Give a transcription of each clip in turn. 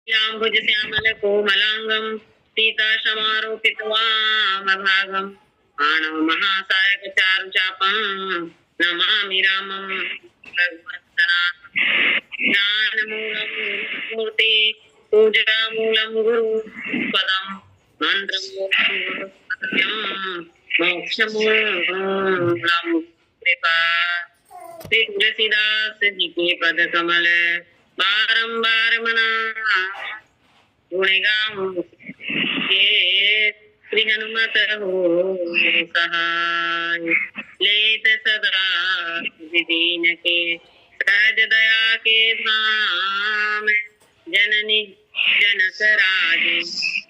भुज श्यामल कोमलांगम सीताशमारोपितवामभागम मानव महासायक चारु चापं नमामि रामं रघुवंशना ज्ञानमूलं मूर्ति पूजामूलं गुरु पदं मंत्रमूलं गुरुपदं मोक्षमूलं कृपा श्री तुलसीदास जी के पद कमल बारंबार मना गुणगाऊं के श्री हनुमत हो सहाय लेत सदा दीन के सहज दया के धाम जननी जनक राज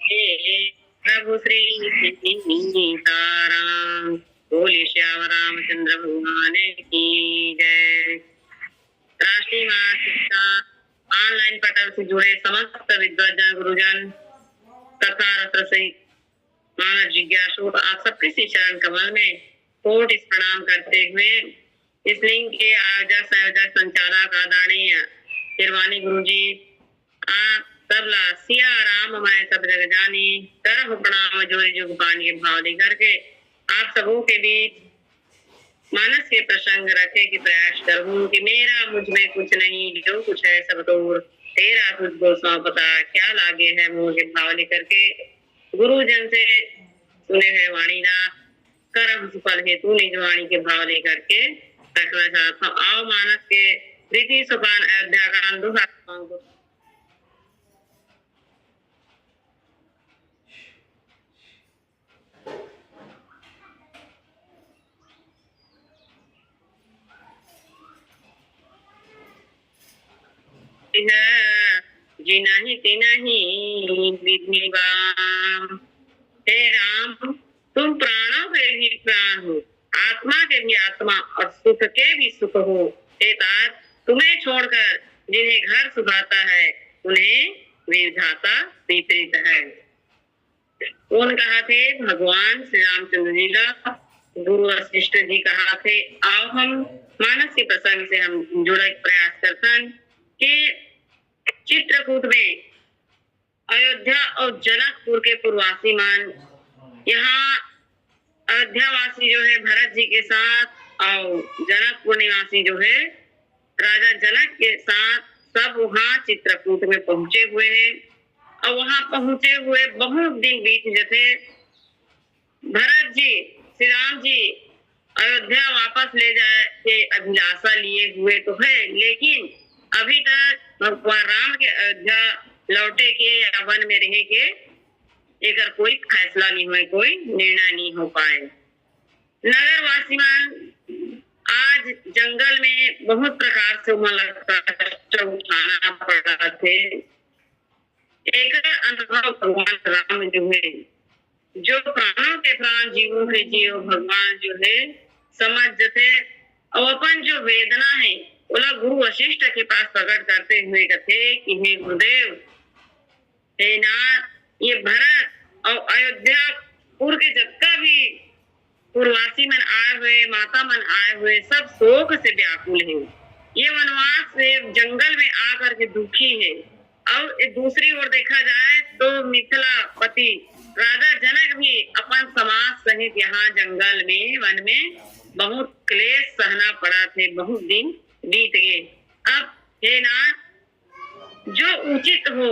हे प्रभु श्री सीताराम बोले श्याम रामचंद्र भगवान की जय। राष्ट्रीय महाशिक्षा ऑनलाइन पटल से जुड़े समस्त विद्वजन गुरुजन तथा रस सहित मानव जिज्ञासु आप सबके श्री चरण कमल में कोट इस प्रणाम करते हुए इस लिंक के आयोजक संयोजक संचालक आदरणीय शिरवानी गुरु जी आप सबला सिया राम माए सब जग जानी करह प्रणाम जोरी जुग पानी के भाव लेकर के आप सबों के बीच मानस के प्रसंग रखे कि प्रयास करूं कि मेरा मुझ में कुछ नहीं जो कुछ है सब दूर तेरा तुझको सौंपता क्या लागे है मोह के भाव लेकर के गुरुजन से सुने हुए वाणी दा करम सुफल हेतु निज वाणी के भाव लेकर के रखना चाहता हूँ। आओ मानस के प्रीति सोपान अयोध्या का दुहा जिनहि तिनहि विधिवाम। हे राम तुम प्राणों के भी प्राण हो आत्मा के भी आत्मा और सुख के भी सुख हो। हे तात तुम्हें छोड़कर जिन्हें घर सुभाता है उन्हें विधाता विपरीत है। कौन कहा थे? भगवान श्री रामचंद्र जी का गुरु वशिष्ठ जी कहा थे। आओ हम मानस के प्रसंग से हम जुड़े प्रयास करते हैं कि चित्रकूट में अयोध्या और जनकपुर के पूर्ववासी मान यहाँ अयोध्यावासी जो है भरत जी के साथ और जनकपुर निवासी जो है राजा जनक के साथ सब वहाँ चित्रकूट में पहुंचे हुए हैं और वहाँ पहुंचे हुए बहुत दिन बीत जाते। भरत जी श्री राम जी अयोध्या वापस ले जाए के अभिलाषा लिए हुए तो है लेकिन अभी तक भगवान राम के अयोध्या लौटे के या वन में रहे के एक कोई फैसला नहीं हुआ कोई निर्णय नहीं हो पाए। नगरवासी मान आज जंगल में बहुत प्रकार से उठाना पड़ा थे। एक अनुभव भगवान राम जो है जो प्राणों के प्राण जीवों के जीव भगवान जो है समझ थे और अपन जो वेदना है बोला गुरु वशिष्ठ के पास प्रकट करते हुए कहते कि हे गुरुदेव हे नाथ ये भरत और अयोध्यापुर के जितना भी पूर्ववासी मन आए हुए माता मन आए हुए सब शोक से व्याकुल है। ये वनवास से जंगल में आकर के दुखी है। और दूसरी ओर देखा जाए तो मिथिलापति राजा जनक भी अपन समाज सहित यहाँ जंगल में वन में बहुत क्लेश सहना पड़ा थे। बहुत दिन बीत गए। अब हे नाथ जो उचित हो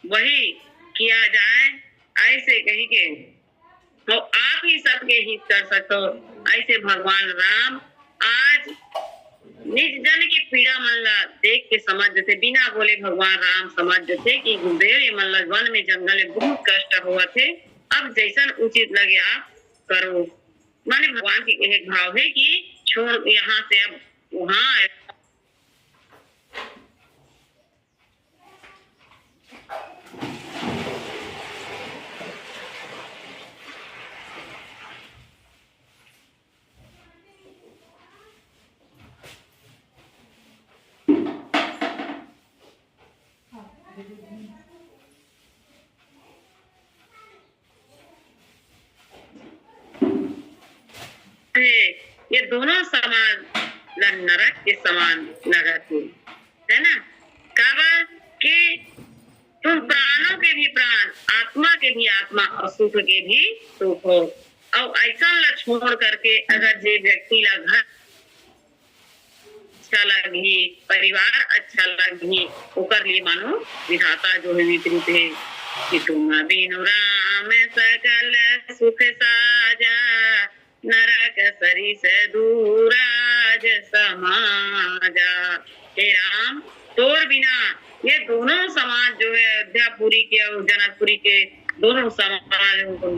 वही किया जाए ऐसे कही के तो आप ही सबके हित कर सको। ऐसे भगवान राम आज निज जन की पीड़ा मनला देख के समझ थे बिना बोले भगवान राम समझ थे कि गुरुदेव ये मनला वन में जंगल में बहुत कष्ट हुआ थे अब जैसन उचित लगे आप करो। माने भगवान की एक भाव है कि छोड़ यहाँ से अब वहाँ ये दोनों समाज नरक के समान नरक है ना। कब कि तुम प्राणों के भी प्राण, आत्मा के भी आत्मा और सुख के भी सुख हो। और ऐसा ला छोड़ करके अगर जे व्यक्ति ला घर अच्छा लगी, परिवार अच्छा लगी, ओकर लिए मानो विधाता जो है विपरीत है कि तुम बिनु राम सकल सुख साजा, नरक सरिस दूराज समाजा। हे राम, तोर बिना ये दोनों समाज जो है अयोध्यापुरी के और जनकपुरी के दोनों समाज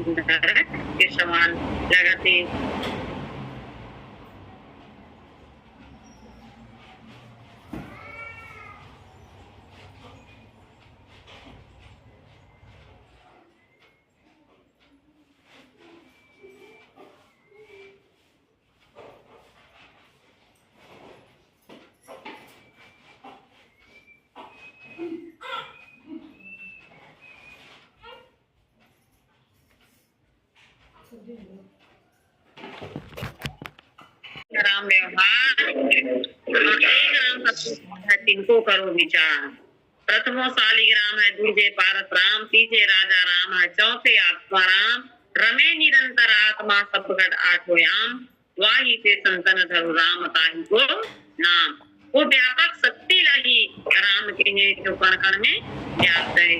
नरक के समान लगते। राम व्यवहार तिनको करो विचार। प्रथमो शालिग्राम है, दूजे पारस राम, तीजे राजा राम है, चौथे आत्मा राम, रमे निरंतर आत्मा सबगढ़ आठो याम, वाही ते संतन धरु राम ताही को नाम। वो व्यापक शक्ति लगी राम के है जो कण कण में व्याप्त है।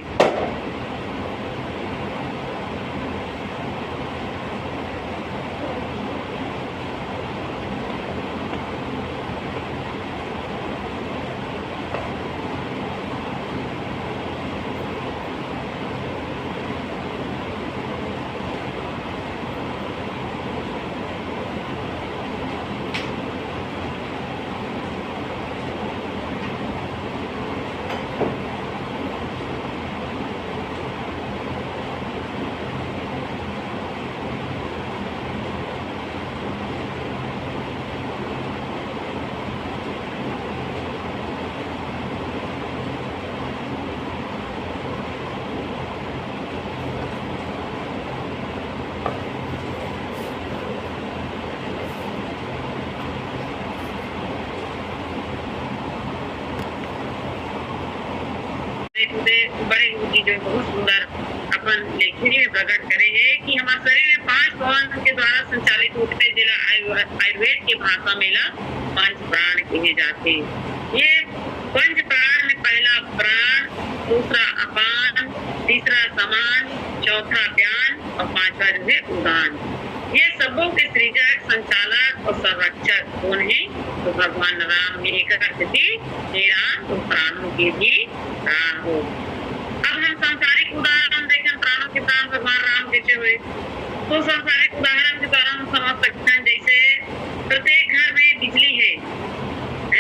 बड़े जी जो बहुत सुंदर अपन लेखनी में प्रकट करे है कि हमारे शरीर में 5 भवन के द्वारा संचालित होते जिला आयुर्वेद की भाषा में ला 5 प्राण कहे जाते। ये 5 प्राण में पहला प्राण, दूसरा अपान, तीसरा समान, चौथा ज्ञान और 5वां जो है उदान। ये सबों के सृजक, संचालक और संरक्षक कौन है? तो भगवान राम ने एक राम तो प्राणों के भी प्राण हो। अब हम सांसारिक उदाहरण देखें, प्राणों के प्राण भगवान राम कैसे हुए, तो सांसारिक उदाहरण के द्वारा हम समझ सकते हैं। जैसे प्रत्येक घर में बिजली है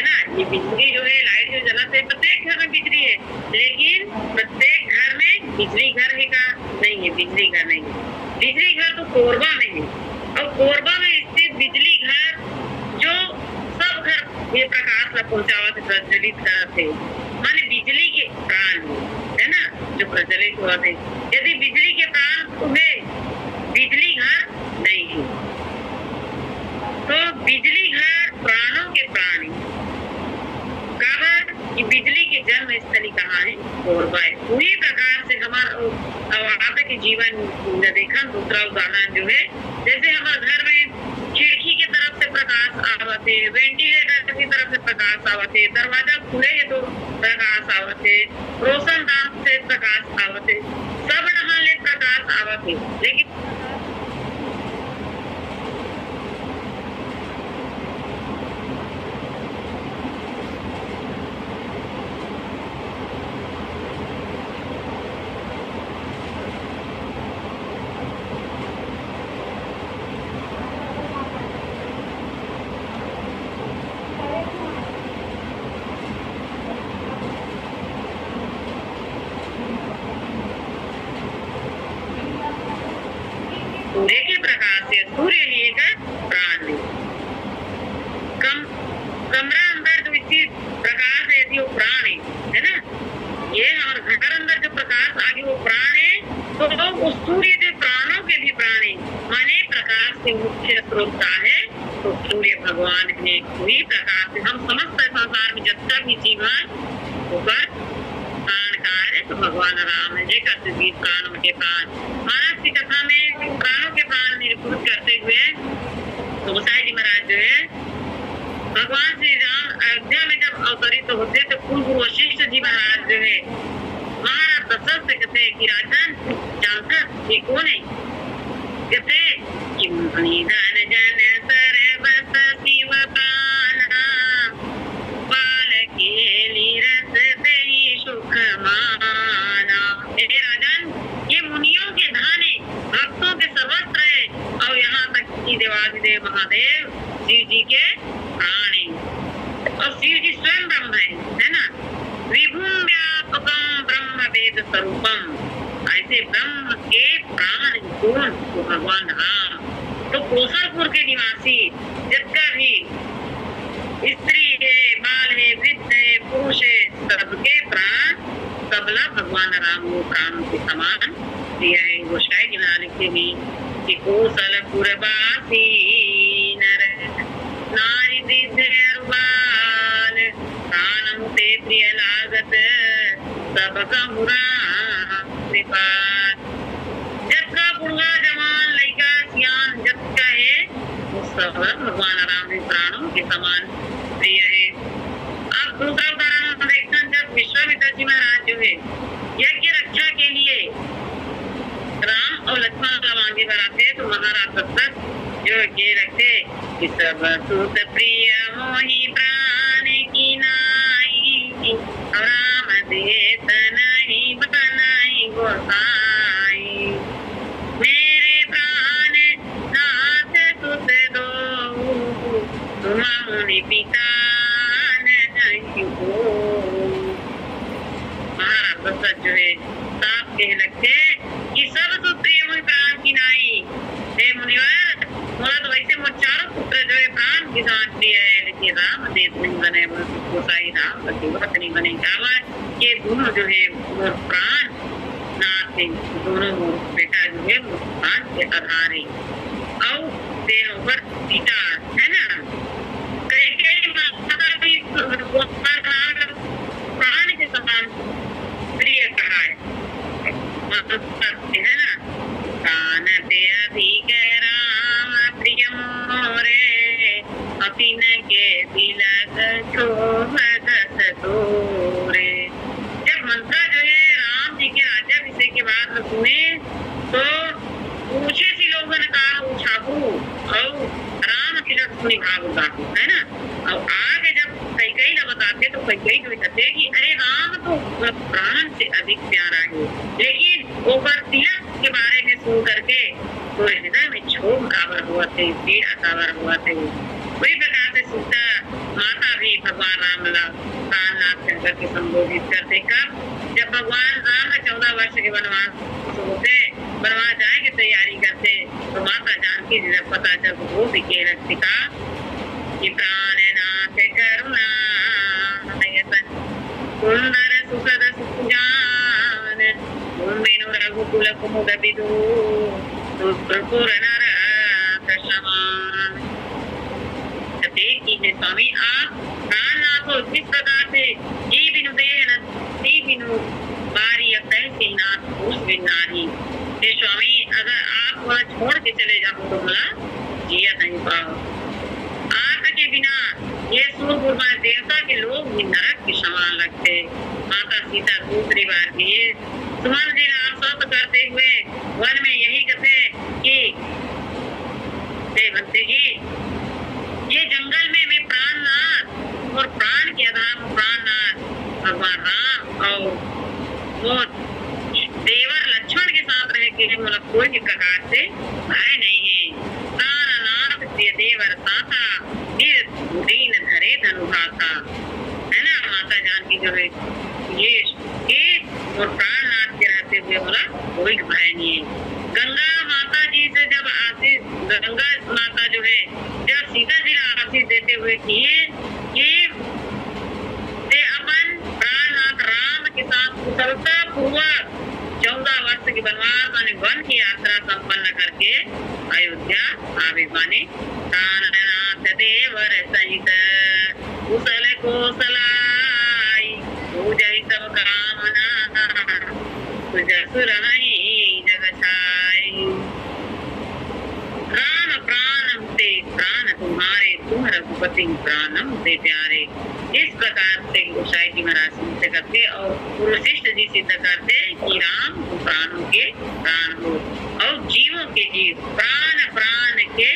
ना, ये बिजली जो है, लाइट जो जलाते है, प्रत्येक घर में बिजली है, लेकिन प्रत्येक घर में बिजली घर है का? नहीं है, बिजली घर नहीं है। बिजली घर तो कोरबा में है, और कोरबा में स्थित बिजली घर जो सब घर ये प्रकाश ला पहुंचावत प्रज्वलित करते, माने बिजली के प्राण है ना जो प्रज्वलित हुआ थे। यदि बिजली के प्राण तुम्हें बिजली घर नहीं है, तो बिजली घर प्राणों के प्राणी काबर कि बिजली के जन्म स्थली कहाँ है? कोरबा है। उसी प्रकार से हमारा के जीवन देखा दूसरा उदाहरण जो है, जैसे हमारे घर में खिड़की के तरफ से प्रकाश आवत है, वेंटिलेटर की तरफ से प्रकाश आवत है, दरवाजा खुले है तो प्रकाश आवत है, रोशनदान से प्रकाश आवत है, सब नहा ले प्रकाश आवत है, लेकिन सूर्य के प्रकाश से सूर्य ही एक प्राण है। कमरा अंदर जो चीज प्रकाश है यदि वो प्राण है ना, ये और घर अंदर जो प्रकाश आगे वो प्राण है, तो उस सूर्य जो प्राणों के भी प्राण है, माने प्रकाश से मुख्य स्रोत है तो सूर्य भगवान ने वही प्रकाश से हम समस्त संसार में जब तक भी जीवन होकर प्राण कार्य तो भगवान भगवान राम है, करते हुए प्राणों के प्राण। महाराज की कथा में प्राणों के प्राण निरूपित करते हुए तो गोसाई जी महाराज जो है भगवान श्री राम अयोध्या में जब अवतरित तो होते तो पूर्व वशिष्ठ जी महाराज जो है महाराज दशरथ से कहते कि राजन जानकर ये कौन है? कहते कि मुनिधन जन सर्वस शिव प्राणा बाल केली रस तेहि सुख माना। हे राजन, ये मुनियों के धन है, भक्तों के सर्वस्व है, और यहाँ तक कि देवादिदेव महादेव शिव जी के प्राण है, और शिव जी स्वयं ब्रह्म है ना। विभुम व्यापकम ब्रह्म वेद स्वरूपम, ऐसे ब्रह्म के प्राण कौन? तो भगवान राम। तो कौशलपुर के निवासी जितना भी स्त्री है, बाल है, वृद्ध है, पुरुष है, सबके प्राण सबला भगवान राम को प्राण के समान दिया है। गोसाई जी महाराज लिखते हैं कि कौशलपुर वासी नर नारी वृद्ध बाल प्राणम ते प्रिय लागत सबका मुरा कृपाल। जबका बुढ़ा जवान लड़का सियान जबका है वो सब भगवान राम के प्राणों के समान प्रिय है। अब दूसरा उदाहरण देखते, जब विश्वामित्र जी महाराज जो है यज्ञ रक्षा के लिए राम और लक्ष्मण लवांगे बनाते तो महाराज दशरथ जो ये रखते कि सब सुत प्रिय मोहि प्राण की नाई, राम देत नहीं बनाई गोसाई। मेरे प्राण नाथ सुत दो तुम मुनि पिता नहीं हो। महाराज दशरथ जो है साफ कह लगते कि सब सुप्रिय मुनि प्राण की नाई। हे मुनिवर, मोला तो वैसे मोर चारों पुत्र जो है प्राण की समान प्रिय है, लेकिन राम देव नहीं बने, गोसाई राम देवत नहीं बने। कावन ये दोनों जो है मोर प्राण नाथ है, दोनों मोर बेटा जो है मोर प्राण के आधार है, और तेनों पर सीता है ना। कई माता भी प्राण के समान प्रिय कहा है ना। प्राण ते अधिक राम प्रिय मोरे, अपिन के तिलक शोभ दस तोरे। जब मंत्रा जो है राम जी के राज्याभिषेक के बाद में सुने तो पूछे सी लोगों ने कहा उछाबू और राम तिलक सुनी भाव है ना। और आगे जब कई ना बताते तो कई जो कहते कि अरे राम तो प्राण से अधिक प्यारा है, लेकिन ऊपर तिलक के बारे में सुन करके तो हृदय में क्षोभ कावर हुआ थे, पीड़ा कावर हुआ थे। वही प्रकार से सीता माता भी भगवान राम प्राणनाथ कहकर के संबोधित करते। कब? जब भगवान राम 14 वर्ष के वनवास होते, वनवास जाए की तैयारी करते, तो माता जानकी जी जब पता जब वो भी कह रखती का कि प्राणनाथ करुणा सुंदर सुखद सुजान बिनु रघुकुल कुमुद विदु सुरपुर नर समान। देखिए स्वामी, आप प्राणनाथ हो किस प्रकार से जी बिनु देह ती बिनु बारी कैसे नाथ उस बिन नारी। हे स्वामी, अगर आप वह छोड़ के चले जाओ तो बोला जिया नहीं पाओ। आपके बिना ये सूरपुर में देवता के लोग भी नरक के समान लगते। माता सीता दूसरी बार भी सुमन जी आश्वस्त करते हुए वन में यही कहते कि मंत्री जी, ये जंगल में मैं प्राणनाथ और प्राण के आधार प्राणनाथ भगवान राम और वो देवर लक्ष्मण के साथ रह के मतलब कोई भी प्रकार से भय नहीं है। प्राणनाथ प्रिय देवर साथा दीन धरे धनुभाता है ना। माता जानकी जो है ये और प्राणनाथ के रहते हुए बोला कोई भय नहीं है। गंगा माता जी से जब आशीष, गंगा माता जो है जब सीता जी आशीष देते हुए किए कि अपन प्राणनाथ राम के साथ कुशलता पूर्वक 14 वर्ष की वनवास माने वन की यात्रा संपन्न करके अयोध्या आवे माने प्राणनाथ देवर सहित कुशल कोसलाई पूजय सब कामना जस रही जग छाई। राम प्राण से प्राण तुम्हारे, तुम रघुपति प्राणम से प्यारे। इस प्रकार से गोसाई जी महाराज सिद्ध करते और वशिष्ठ जी सिद्ध करते कि राम प्राणों के प्राण हो और जीवों के जीव, प्राण प्राण के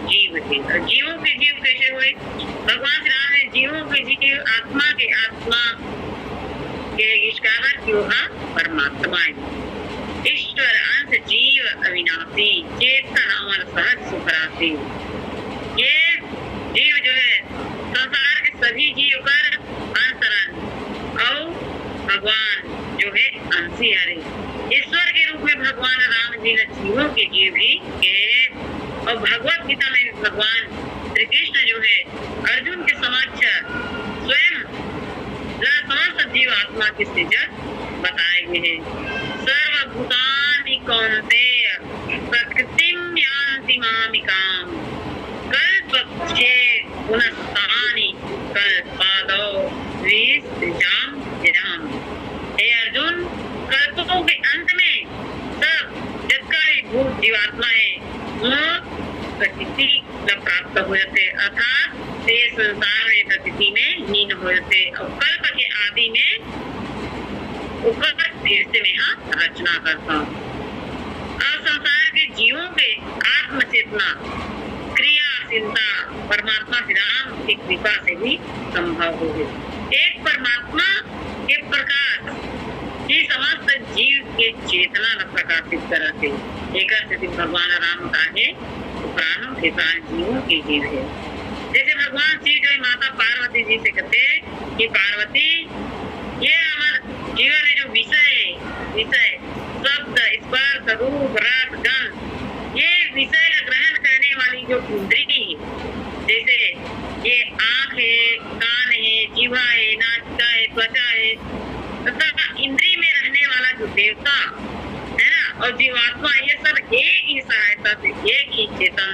जीव थे। और जीवों के जीव कैसे हुए? भगवान श्री राम ने जीवों के जीव, आत्मा के आत्मा के ईश्वर की वहाँ परमात्मा है। ईश्वर अंश जीव अविनाशी, चेतन अमर सहज सुखरासी। ये जीव जो है संसार के सभी जीव कर अंतरंग और भगवान जो है अंशी हरे। ईश्वर के रूप में भगवान राम जी ने जीवों के जीव भी के। और भगवत गीता में भगवान श्री कृष्ण जो है अर्जुन के समक्ष स्वयं समस्त जीव आत्मा की सृजन बताए गए हैं। सर्वभूतानि कौन्तेय प्रकृतिं यान्ति मामिकाम् कल्पक्षये पुनस्तानि कल्पादौ द्विसृजाम् यदाम्। हे अर्जुन, कल्पों के अंत में सब जितना भी भूत जीवात्मा है वो प्रकृति प्राप्त हो जाते, अर्थात संसार में प्रकृति में लीन हो जाते और कल्प के आदि में फिर से मैं यहाँ रचना करता हूँ। और संसार के जीवों के आत्मचेतना क्रियाशीलता परमात्मा श्री राम की कृपा से भी संभव हो गई। एक परमात्मा के प्रकाश ही समस्त जीव के चेतना में प्रकाशित करते। एक भगवान राम का है प्राणों के प्राण जीवों के जीव है। जैसे भगवान श्री जो माता पार्वती जी से कहते कि पार्वती, ये हमारे जीवन में जो विषय शब्द स्पर्श रूप रस गंध, ये विषय ग्रहण करने वाली जो इंद्रिय है, जैसे ये आँख है, कान है, जीवा है, नासिका है, त्वचा है, तथा इंद्रिय में रहने वाला जो देवता है ना और जीवात्मा, ये सब एक ही सहायता से एक ही चेतन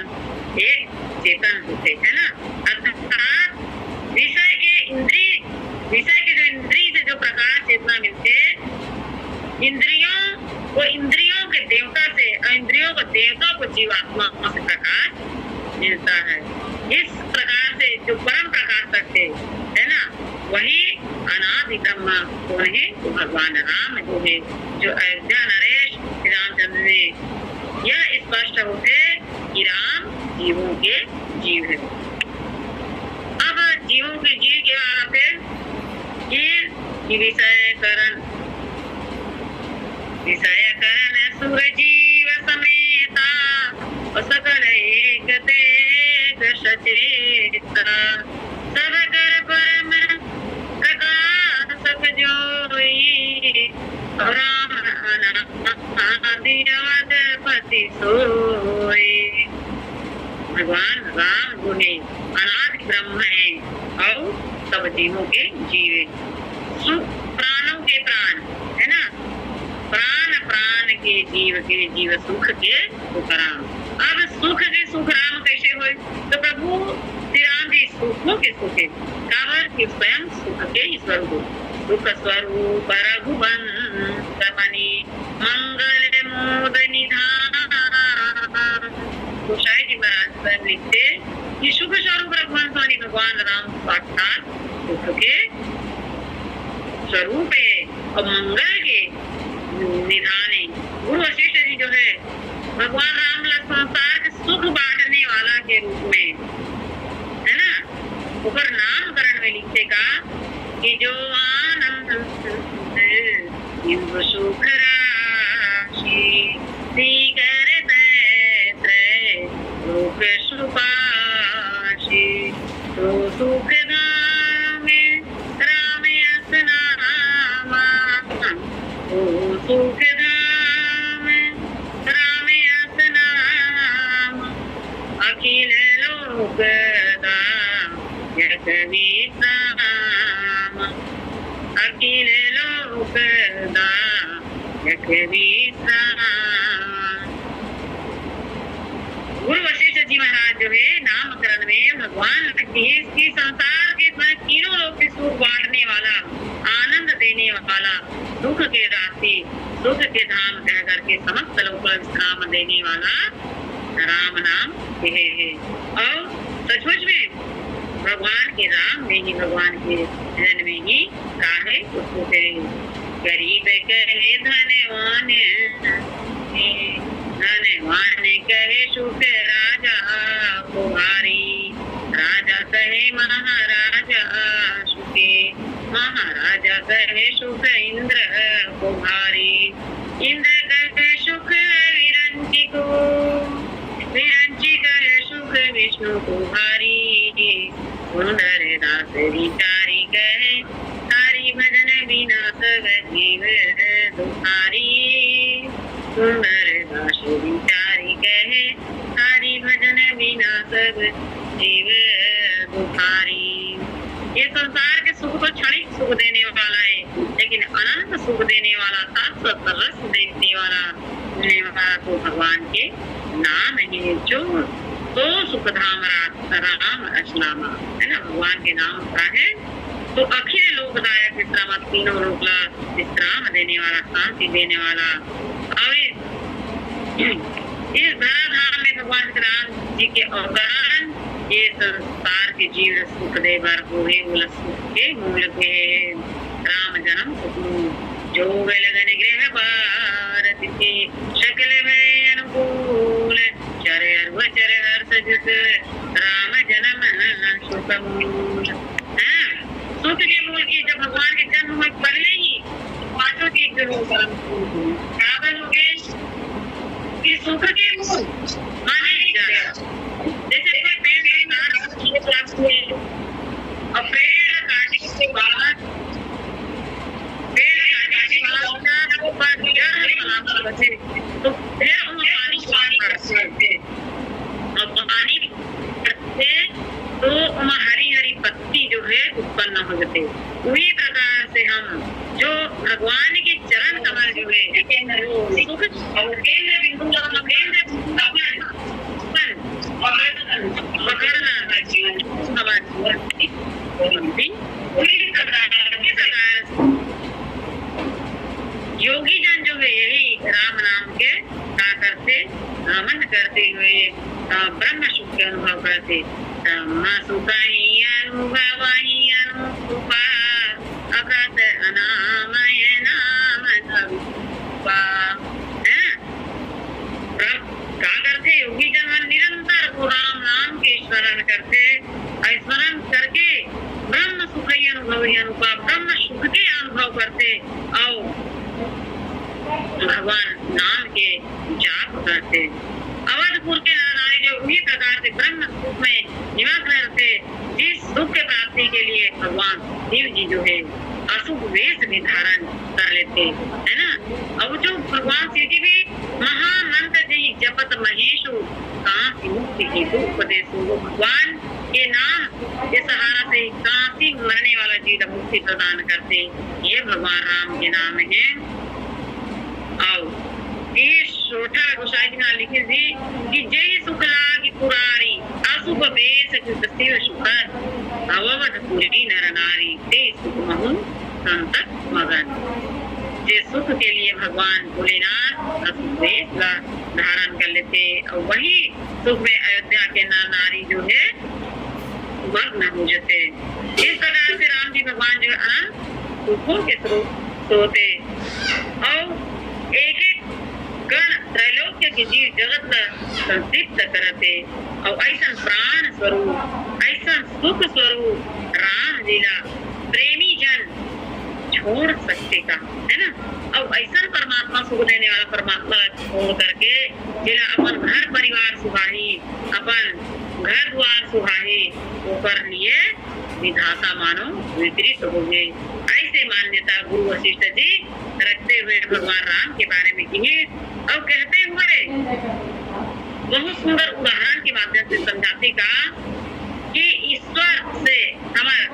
होते है ना। अर्थात विषय के जो इंद्रिय से जो प्रकाश चेतना मिलते, इंद्रियों के देवता से और इंद्रियों को देवता को जीवात्मा से प्रकाश मिलता है। इस प्रकार से जो परम प्रकाशक है ना, वही अनादि ब्रह्मा कौन है? तो भगवान राम जो है, जो अयोध्या नरेश रामचंद्र ने यह स्पष्ट होते कि राम जीवों के जीव है। अब जीवों के जीव के आते विषय करण सुर जीव समेता और सकल एक देख सचेता सब कर परम प्रकाशक जोई राम अनादि अवधपति सोई। भगवान राम जो है अनादि ब्रह्म है और सब जीवों के जीव है। सुख प्राणों के प्राण है ना, प्राण प्राण के जीव सुख के सुख राम। अब सुख के सुख राम कैसे हुए? तो प्रभु श्री राम जी सुखों के सुख है, कावर के स्वयं सुख के स्वरूप, सुख स्वरूप रघुवंश मणि मंगल मोद निधान। गोसाई जी महाराज स्वयं लिखते कि सुख स्वरूप रघुवंश मणि भगवान राम साक्षात सुख के स्वरूप है और मंगल के निधान है। गुरु वशिष्ठ जी जो है भगवान राम संसार के सुख बांटने वाला के रूप में है ना, ऊपर नामकरण में लिखते का कि जो आनंद सुख राशि लोक सुपाशी तो सुख धाम राम असनामा ओ सुख धाम राम असनामा अखिल लोक अखिल लोक गुरु वशिष्ठ जी महाराज जो है नामकरण में भगवान की संसार के तीनों लोग के सुख बांटने वाला, आनंद देने वाला दुख के राशि सुख के धाम कह करके समस्त लोग को विश्राम देने वाला राम नाम है। और सचमुच में भगवान के राम में ही भगवान के जन्म में ही काहे उसको कहे गरीब कहे धनवान, धनवान कहे सुख राजा कुमारी, राजा कहे महाराजा सुखे, महाराजा कहे सुख इंद्र कुमारी, इंद्र कहे सुख विरंची को, विरंची कहे सुख विष्णु कुमारी, सुंदर दास विचारी कहे हरि भजन बिना सब जीव दुखारी, सुंदर दास विचारी कहे हरि भजन बिना सब जीव दुखारी। ये संसार के सुख को क्षणिक सुख देने वाला है, लेकिन अनंत सुख देने वाला, शाश्वत रस देने वाला तो भगवान के नाम है। जो तो सुखधाम राम रचनामा है ना, भगवान के नाम का है। तो अखिल लोकदायक विश्राम, तीनों लोक विश्राम देने वाला, शांति देने वाला। अब इस धराधाम में भगवान राम जी के अवतरण ये संसार के जीव सुख दे बर हुए मूल सुख के मूल के राम जन्म सुख जो लगन गृह भारत के शकल में अनुकूल चर वचर हर्ष जित राम जन्म सुख मूल। सुख के मूल की जब भगवान के जन्म हुए पहले ही पांचों के क्या बनोगे कि सुख के मूल माने जैसे कोई पेड़ प्राप्त हुए और पेड़ काटने के बाद तो फिर हम पानी पड़ते तो हरी हरी पत्ती जो है उत्पन्न हो जाते। उसी प्रकार से हम जो भगवान के चरण कमल जो है सुख केंद्र बिंदु योगी जन जो है यही राम नाम के क्या करते रमन करते हुए ब्रह्म सुख के अनुभव करते। सुख ही अनुभव ही अनुपा अगत अनामय नाम क्या करते योगी जन निरंतर वो राम नाम के स्मरण करते, स्मरण करके ब्रह्म सुख ही अनुभव ही अनुपा ब्रह्म सुख के अनुभव करते और भगवान नाम के जाप करते। अवधपुर के नारायण जो उसी प्रकार से ब्रह्म सुख में निमग्न रहते, जिस सुख के प्राप्ति के लिए भगवान शिव जी जो है अशुभ वेश भी धारण कर लेते है ना। अब जो भगवान शिव जी भी महामंत्र जी जपत महेशु कहाँ की मुक्ति की उपदेश, वो भगवान के नाम के सहारा से कहाँ से मरने वाला जीव मुक्ति प्रदान करते। ये भगवान राम के नाम है। गोसाई जी ने लिखे थी कि जय सुख लागी पुरारी अशुभ वेश शिव सुखर अवधपुरी नर नारी ते सुख महु संतत मगन। जे सुख के लिए भगवान भोलेनाथ अशुभ वेश धारण कर लेते और वही सुख में अयोध्या के नर नारी जो है मग्न हो जाते। इस प्रकार से राम जी भगवान जो अनंत सुखों के स्रोत होते और एक एक गण त्रैलोक्य के जीव जगत का संतृप्त करते और ऐसा प्राण स्वरूप ऐसा सुख स्वरूप राम लीला प्रेमी जन छोड़ सकते का है ना। अब ऐसा परमात्मा सुख देने वाला परमात्मा छोड़ करके जिला अपन घर परिवार सुहाही अपन घर द्वार सुहाही ऊपर लिए विधाता मानो विपरीत हो गए। ऐसे मान्यता गुरु वशिष्ठ जी रखते हुए भगवान राम के बारे में कही और कहते हुए बहुत सुंदर उदाहरण के माध्यम से समझाते का कि ईश्वर से हमारा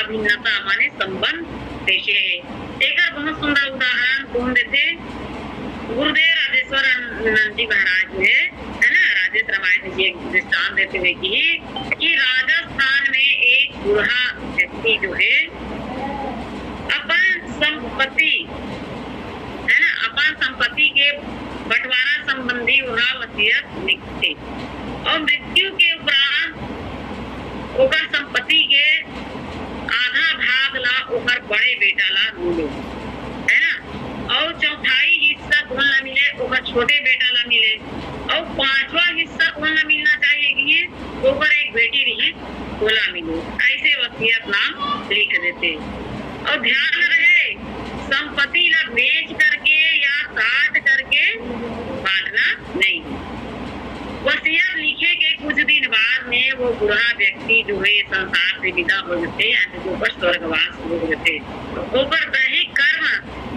अभिन्नता माने संबंध देशे। एक बहुत सुंदर उदाहरण कौन देते गुरुदेव राजेश्वर जी महाराज है ना। राजेश रामायण जी एक दृष्टांत देते हुए कि राजस्थान में एक बूढ़ा व्यक्ति जो है अपन संपत्ति है ना, अपन संपत्ति के बंटवारा संबंधी वह वसीयत लिखते और मृत्यु के उपरांत ओकर संपत्ति के आधा भाग ला ओकर बड़े बेटा ला मिले, है ना, और चौथाई हिस्सा कौन ला मिले, ओकर छोटे बेटा ला मिले, और पांचवा हिस्सा कौन ला मिलना चाहिए कि ओकर एक बेटी रही बोला मिले। ऐसे वसीयत नाम लिख देते। और ध्यान रहे संपत्ति ला बेच करके या काट करके बांटना नहीं। वसीयत लिखे के कुछ दिन बाद में वो बुढ़ा व्यक्ति जो है संसार से विदा हो जाते हैं, ऊपर स्वर्गवास हो जाते, ऊपर दैहिक कर्म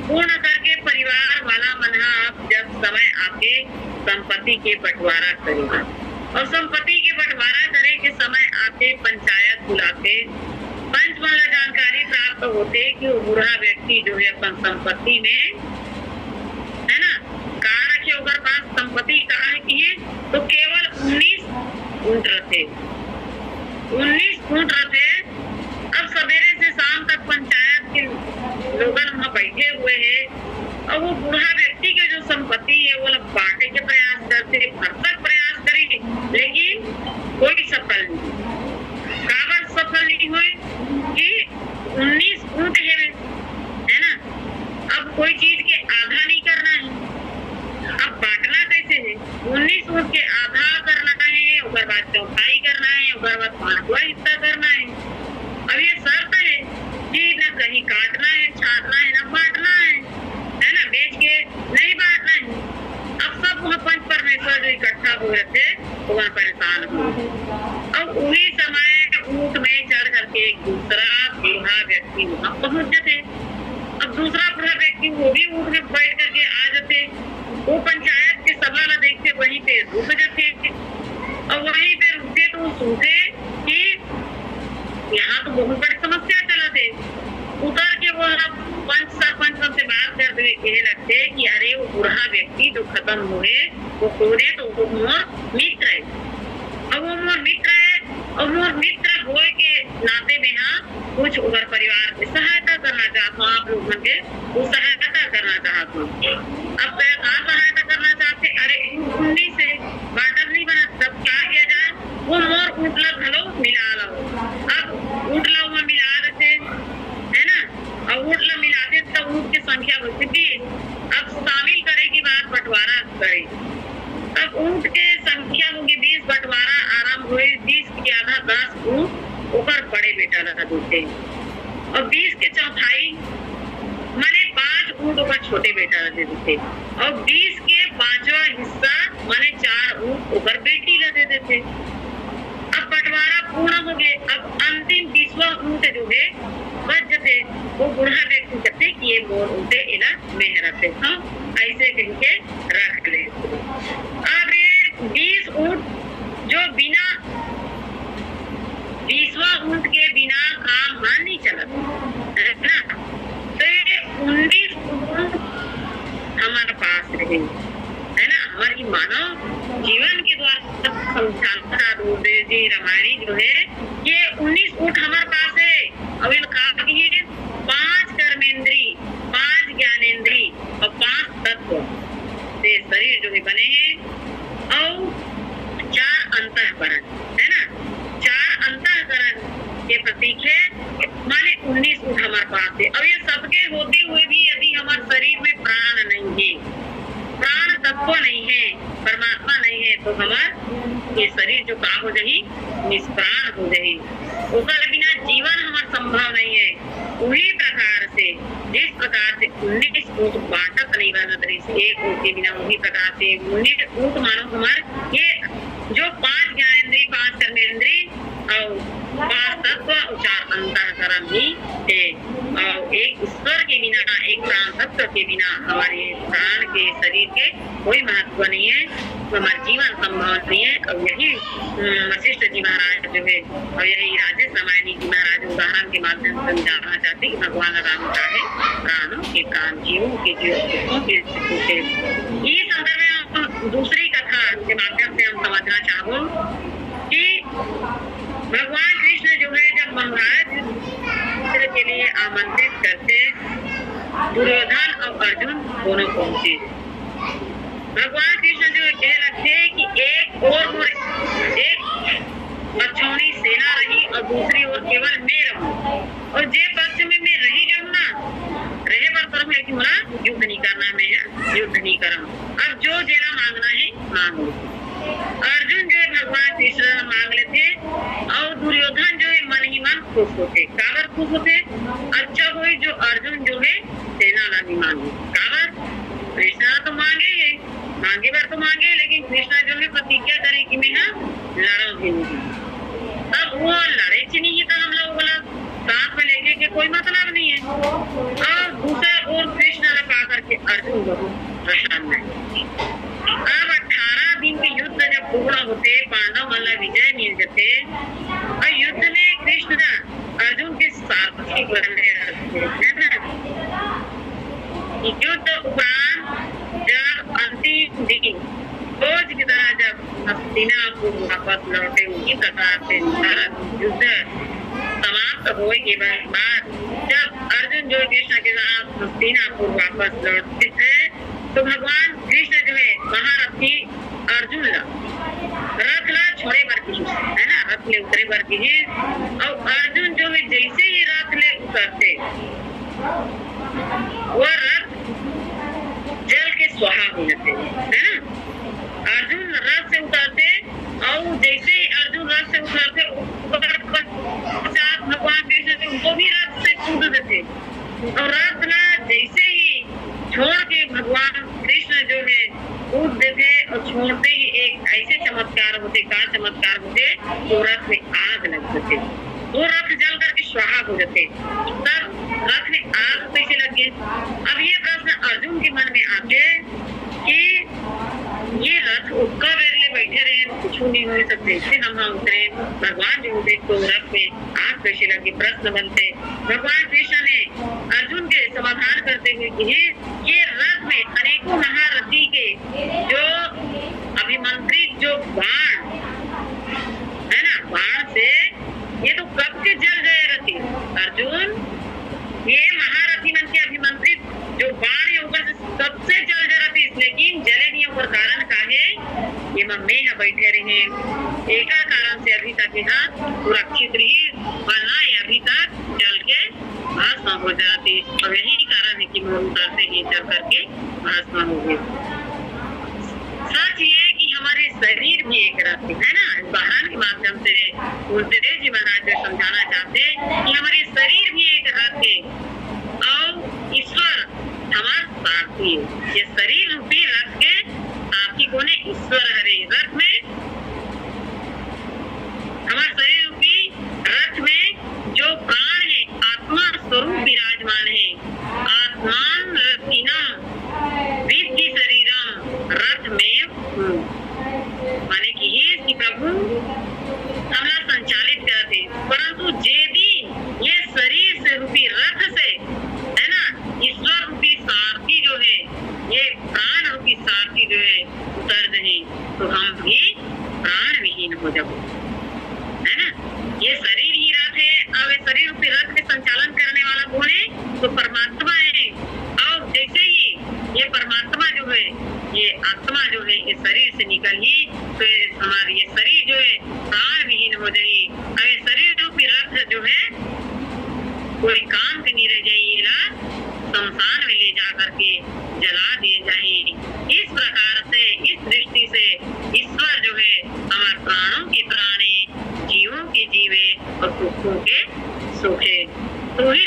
पूर्ण करके परिवार वाला मना जब समय आके संपत्ति के बंटवारा करेगा और संपत्ति के बंटवारा करे के समय आके पंचायत बुलाते, पंच वाला जानकारी प्राप्त होते कि वो बुढ़ा व्यक्ति जो है अपन संपत्ति में है ना कहा रखे, ओकर पास संपत्ति कहा है कि तो केवल 19 ऊंट रहते, 19 ऊंट रहते। अब सवेरे से शाम तक पंचायत के लोग वहाँ बैठे हुए हैं और वो बूढ़ा व्यक्ति के जो संपत्ति है वो लोग बांटे के प्रयास करते, भरसक प्रयास करेंगे, लेकिन कोई सफल नहीं। काबर सफल नहीं हुए कि 19 ऊंट है ना, अब कोई चीज के आधा नहीं करना है, अब बांटना कैसे है, 19 ऊंट के आधा करना है, उसके बाद चौथाई करना है, उसके बाद पांचवा हिस्सा करना है। अब ये शर्त है कि न कहीं काटना है, छाटना है, न बांटना है ना, बेच के नहीं बांटना है। अब सब वहाँ पंच परमेश्वर जो इकट्ठा हुए थे तो वहाँ परेशान हुए। अब उन्हीं समय ऊंट में चढ़ करके एक दूसरा बूढ़ा व्यक्ति वहाँ पहुँच जाते। अब दूसरा बूढ़ा व्यक्ति वो भी ऊंट में बैठ करके आ जाते, वो पंचायत के सभा में देखते वहीं पे रुक जाते और वहीं पे रुकते तो सोचे कि यहाँ तो बहुत बड़ी समस्या चलते। उतर के वो पंच सरपंच से बात करते कहे लगते कि अरे वो बूढ़ा व्यक्ति जो खत्म हुए वो खोदे तो वो मोर मित्र है, अब वो मोर मित्र है और मोर मित्र होए के नाते में यहाँ कुछ उधर परिवार की सहायता करना चाहता हूँ, आप लोगों के वो सहायता करना चाहता हूँ। अब कहाँ सहायता करना चाहते, अरे 19 से बाटर नहीं बना, तब क्या किया जाए, वो मोर ऊँटला घलो मिला लो। अब ऊँटला वो मिला देते है ना, अब ऊँटला मिलाते तब ऊँट की संख्या बढ़ती 20। अब शामिल करे की बात बंटवारा करे, अब ऊँट के संख्या होगी 20, बंटवारा आरम्भ हुए 20 के आधा 10 ऊँट ऊपर बड़े बेटा लगा देते और 20 के चौथाई माने 5 ऊँट ऊपर छोटे बेटा लगा देते और 20 के 5वां हिस्सा माने 4 ऊँट ऊपर बेटी लगा देते। अब बंटवारा पूर्ण हो गए, अब अंतिम 20वां ऊँट जो है बच जाते, वो बूढ़ा व्यक्ति कहते कि ये मोर ऊँटे इला मेहरत है, हाँ ऐसे कह के रख ले। अब ये 20 ऊँट जो बिना 20वां ऊँट के बिना काम मान नहीं चलता है ना, तो ये 19 ऊँट हमारे पास रहे है ना। हमारी मानव जीवन के द्वारा समझाता जी रामायणी जो है ये 19 ऊँट हमारे पास है। अब इन कहा कि 5 कर्मेंद्री, 5 ज्ञानेंद्री और 5 तत्व से शरीर जो है बने हैं और 4 अंतःकरण है ना, 4 अंतःकरण के प्रतीक है, माने 19 ऊँट हमारे पास है। अब ये सबके होते हुए भी यदि हमारे शरीर में प्राण नहीं है, प्राण तत्व नहीं है, परमात्मा नहीं है, तो हमार ये शरीर जो काम हो जाही निष्प्राण हो जाही, उसके बिना जीवन हमारा संभव नहीं है। उसी प्रकार से जिस प्रकार से 19 ऊँट बांटत नहीं बनत रही एक ऊँट के बिना, उसी प्रकार से 19 ऊँट मानो हमारे ये जो 5 ज्ञानेंद्री, 5 कर्मेंद्री और 5 तत्व और 4 अंतःकरण भी है और एक ईश्वर के बिना, एक प्राण तत्व के बिना हमारे प्राण के शरीर के कोई महत्व नहीं है, तो हमारा जीवन संभव नहीं है। और यही वशिष्ठ जी महाराज जो है और यही राजेश रामायणी जी महाराज उदाहरण के माध्यम से समझाना चाहते कि भगवान राम का है प्राणों के प्राण, जीवों के जीव। इस संदर्भ में दूसरी कथा के माध्यम से हम समझना चाहो कि भगवान कृष्ण जो है जब महाराज युद्ध के लिए आमंत्रित करते दुर्योधन और अर्जुन दोनों पहुंचे। भगवान कृष्ण जो कह लगते कि एक और एक पक्षोनी सेना रही और दूसरी ओर केवल मैं रहूं और जे पक्ष में मैं रही जाऊँ ना रहे बार करूँ, लेकिन बोला युद्ध नहीं करना, मैं युद्ध नहीं करूँ। अब जो जेना मांगना है मांग लो। अर्जुन जो है भगवान कृष्ण मांग लेते और दुर्योधन जो है मन ही मन खुश होते। काबर खुश होते? अच्छा हुई जो अर्जुन जो है सेना लानी मांगे। काबर? कृष्णा तो मांगे बार तो मांगे, लेकिन कृष्णा जो है प्रतिज्ञा करे कि मैं लड़ोगे नहीं। तब वो लड़े नहीं था, हम लोग बोला साथ में लेके के कोई मतलब नहीं है। और दूसरा और कृष्ण पा करके अर्जुन बहुत प्रसन्न है। अब 18 दिन के युद्ध जब पूरा होते, पांडव वाला विजय मिल जाते और युद्ध में कृष्ण अर्जुन के सारथी बने युद्ध उपरांत जब अंतिम दिन रोज की तरह जब हस्तिनापुर वापस लौटे, उसी प्रकार से युद्ध समाप्त होने के बाद जब अर्जुन जो कृष्ण के साथ हस्तिनापुर वापस लौटते थे तो भगवान कृष्ण जो है महारथी अर्जुन रथ ला छोड़े बर की है ना, रथ ले उतरे बर की और अर्जुन जो है जैसे ही रथ ले उतरते वो रथ जल के स्वाहा हो जाते है ना। अर्जुन रथ से उतरते और जैसे ही अर्जुन रथ से उतरते भगवान कृष्ण से उनको भी रथ से कूद देते और रथ ना जैसे ही छोड़ के भगवान कृष्ण जो है कूद देते और छोड़ते ही एक ऐसे चमत्कार होते, का चमत्कार होते तो रथ में आग लग जाते, वो रथ जल करके स्वाहा हो जाते। तब रथ में आग कैसे लग गए? अब ये प्रश्न अर्जुन के मन में आते कि ये रथ उसका बेरले बैठे रहे, कुछ नहीं हो सकते, इससे हम उतरे भगवान जो होते तो रथ में आग कैसे लगे? प्रश्न बनते। भगवान कृष्ण ने अर्जुन के समाधान करते हुए कि ये रथ में अनेकों महारथी के जो अभिमंत्रित जो बाण है ना, बाण से ये तो कब के जल गए रथी। अर्जुन ये महारथी मन के अभिमंत्रित जो बाण है ऊपर से सबसे जल रथी, लेकिन जले नहीं ऊपर कारण का है ये मम्मी यहाँ बैठे रहे, एक कारण से अभी तक यहाँ सुरक्षित रही, वरना अभी तक जल के भस्म हो जाती। और यही कारण है कि वो उतरते ही जल करके भस्म हो गए। सच ये कि हमारे शरीर भी एक रथ है ना। बहन के माध्यम से गुरुदेव जी महाराज समझाना चाहते कि हमारे शरीर भी एक रथ है और ईश्वर हमारा सारथी है। ये शरीर रूपी रथ के सारथी कौन है? ईश्वर हरे। रथ में हमारे शरीर रूपी रथ में जो प्राण है आत्मा स्वरूप विराजमान है। आत्मान रथिनम विद्धि शरीरम रथ में माने कि हे प्रभु हमला संचालित करते, परंतु जे दिन ये शरीर से रूपी रथ से है ना ईश्वर रूपी सारथी जो है, ये प्राण रूपी सारथी जो है उतर रहे तो हम भी प्राण विहीन हो जाओ है ना। ये शरीर ही रथ है और ये शरीर रूपी रथ के संचालन करने वाला कौन है? तो परमात्मा है। और जैसे ही ये परमात्मा जो है ये आत्मा जो है ये शरीर से निकल ही तो हमारी ये शरीर जो है प्राण विहीन हो जाए और ये शरीर रूपी रथ जो है कोई काम की नहीं रह जाए, शमशान में ले जा करके जला दिए जाए। इस प्रकार से इस दृष्टि से ईश्वर जो है हमारे प्राणों के प्राणे, जीवों के जीवे और सुखों के सुखे। तो ही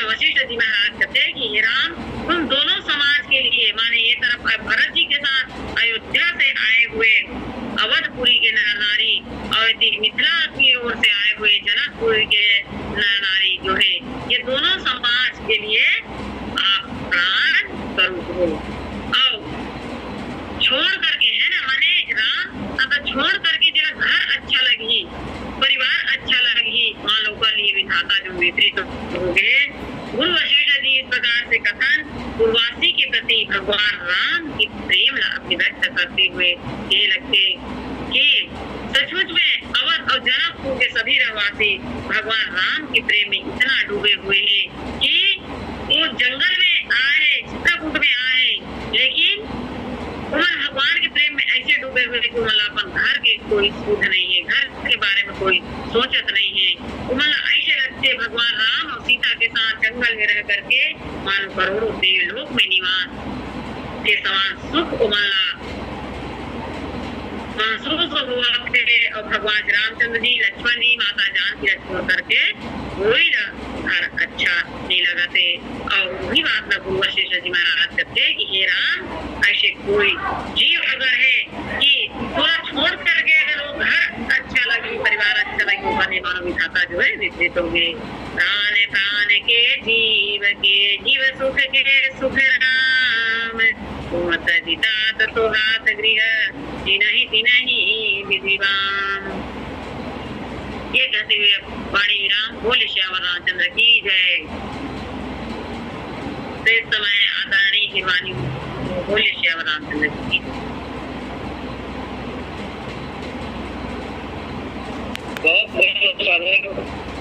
वशिष्ठ जी महाराज कहते हैं कि राम तुम दोनों समाज के लिए माने ये तरफ भरत जी के साथ अयोध्या से आए हुए अवधपुरी के नर नारी और मिथिला की ओर से आए हुए जनकपुर के नर नारी जो है ये दोनों समाज के लिए आप प्राण स्वरूप हो। और छोड़ करके है ना माने राम अगर छोड़ करके जरा घर अच्छा लगी, परिवार अच्छा लगी, माँ लोग का लिए विधाता जो विपरीत हो गए। गुरु वशिष्ठ जी इस प्रकार से कथन पूर्वासी के प्रति भगवान राम की प्रेम अभिव्यक्त करते हुए ये लगते कि सचमुच में अवध और जनकपुर के सब सभी रहवासी भगवान राम के प्रेम में इतना डूबे हुए हैं कि वो जंगल में आए, चित्रकूट में आए, लेकिन उमल भगवान के प्रेम में ऐसे डूबे हुए कि उमल अपन घर के कोई सुध नहीं है, घर के बारे में कोई सोचत नहीं है। उमल ऐसे लगते भगवान राम और सीता के साथ जंगल में रह करके मानो करोड़ों देवलोक में निवास के समान सुख उमला महसूस हुआ थे। और भगवान रामचंद्र जी, लक्ष्मण जी, माता जानकी रक्षा करके कोई घर अच्छा नहीं लगा थे। और वही बात न गुरु वशिष्ठ जी महाराज करते कि हे राम, ऐसे कोई जीव अगर है कि थोड़ा छोड़ करके अगर वो घर अच्छा लगे, परिवार अच्छा लगे, वो बने मानव विधाता जो है विपरीत होंगे। प्राण प्राण के जीव सुख के सुख राम, मत जितात तो हाथ गृह तिनहि विधिवान। ये कहते हुए वाणी राम बोले श्याम रामचंद्र की जय। तो इस समय आदरणीय हिरवानी बोले श्याम रामचंद्र की। बहुत बहुत